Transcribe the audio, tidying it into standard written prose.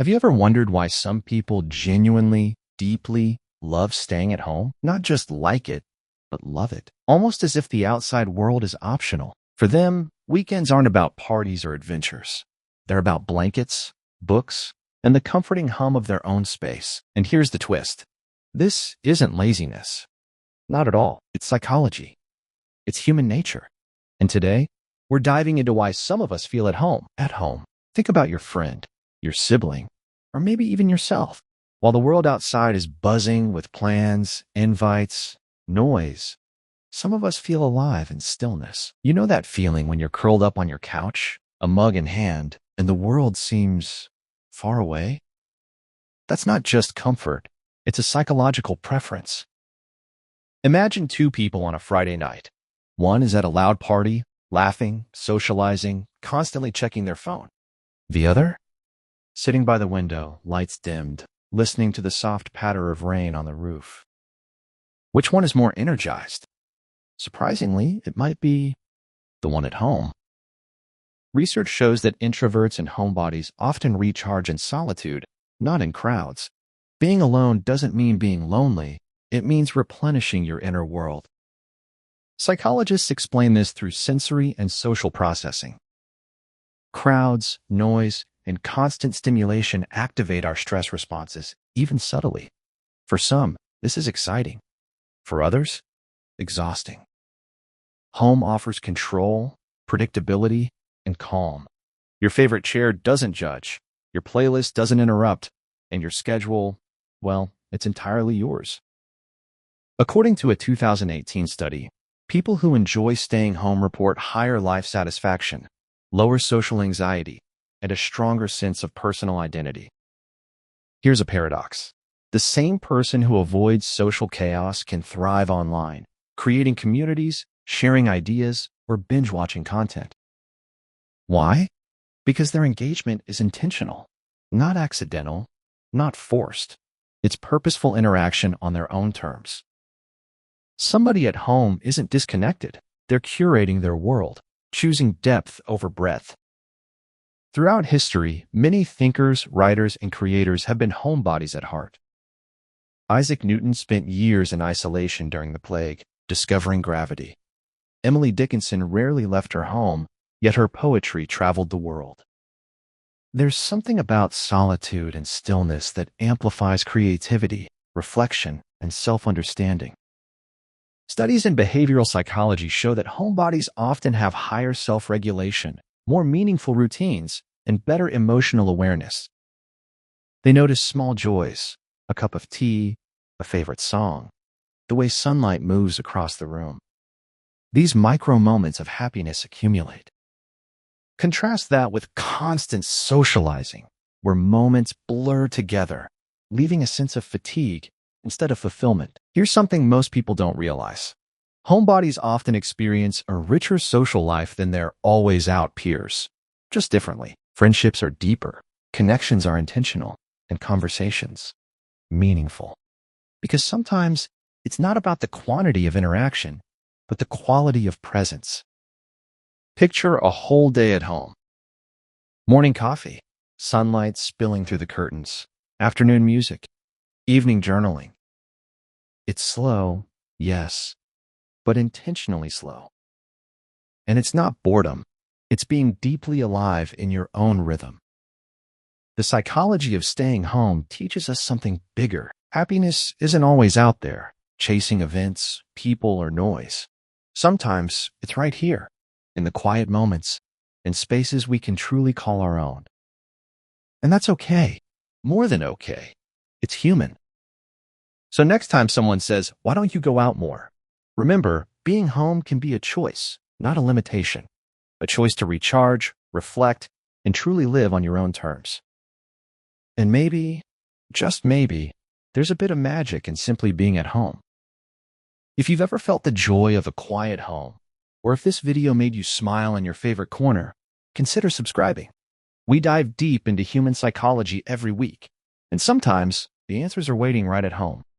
Have you ever wondered why some people genuinely, deeply love staying at home? Not just like it, but love it. Almost as if the outside world is optional. For them, weekends aren't about parties or adventures. They're about blankets, books, and the comforting hum of their own space. And here's the twist. This isn't laziness. Not at all. It's psychology. It's human nature. And today, we're diving into why some of us feel at home. At home. Think about your friend, your sibling, or maybe even yourself. While the world outside is buzzing with plans, invites, noise, some of us feel alive in stillness. You know that feeling when you're curled up on your couch, a mug in hand, and the world seems far away? That's not just comfort. It's a psychological preference. Imagine two people on a Friday night. One is at a loud party, laughing, socializing, constantly checking their phone. The other? Sitting by the window, lights dimmed, listening to the soft patter of rain on the roof. Which one is more energized? Surprisingly, it might be the one at home. Research shows that introverts and homebodies often recharge in solitude, not in crowds. Being alone doesn't mean being lonely. It means replenishing your inner world. Psychologists explain this through sensory and social processing. Crowds, noise, and constant stimulation activate our stress responses, even subtly. For some, this is exciting. For others, exhausting. Home offers control, predictability, and calm. Your favorite chair doesn't judge, your playlist doesn't interrupt, and your schedule, well, it's entirely yours. According to a 2018 study, people who enjoy staying home report higher life satisfaction, lower social anxiety, and a stronger sense of personal identity. Here's a paradox. The same person who avoids social chaos can thrive online, creating communities, sharing ideas, or binge-watching content. Why? Because their engagement is intentional, not accidental, not forced. It's purposeful interaction on their own terms. Somebody at home isn't disconnected. They're curating their world, choosing depth over breadth. Throughout history, many thinkers, writers, and creators have been homebodies at heart. Isaac Newton spent years in isolation during the plague, discovering gravity. Emily Dickinson rarely left her home, yet her poetry traveled the world. There's something about solitude and stillness that amplifies creativity, reflection, and self-understanding. Studies in behavioral psychology show that homebodies often have higher self-regulation, more meaningful routines, and better emotional awareness. They notice small joys, a cup of tea, a favorite song, the way sunlight moves across the room. These micro moments of happiness accumulate. Contrast that with constant socializing, where moments blur together, leaving a sense of fatigue instead of fulfillment. Here's something most people don't realize. Homebodies often experience a richer social life than their always-out peers, just differently. Friendships are deeper, connections are intentional, and conversations meaningful. Because sometimes it's not about the quantity of interaction, but the quality of presence. Picture a whole day at home. Morning coffee, sunlight spilling through the curtains, afternoon music, evening journaling. It's slow, yes, but intentionally slow. And it's not boredom. It's being deeply alive in your own rhythm. The psychology of staying home teaches us something bigger. Happiness isn't always out there, chasing events, people, or noise. Sometimes it's right here, in the quiet moments, in spaces we can truly call our own. And that's okay. More than okay. It's human. So next time someone says, "Why don't you go out more?" remember, being home can be a choice, not a limitation. A choice to recharge, reflect, and truly live on your own terms. And maybe, just maybe, there's a bit of magic in simply being at home. If you've ever felt the joy of a quiet home, or if this video made you smile in your favorite corner, consider subscribing. We dive deep into human psychology every week, and sometimes the answers are waiting right at home.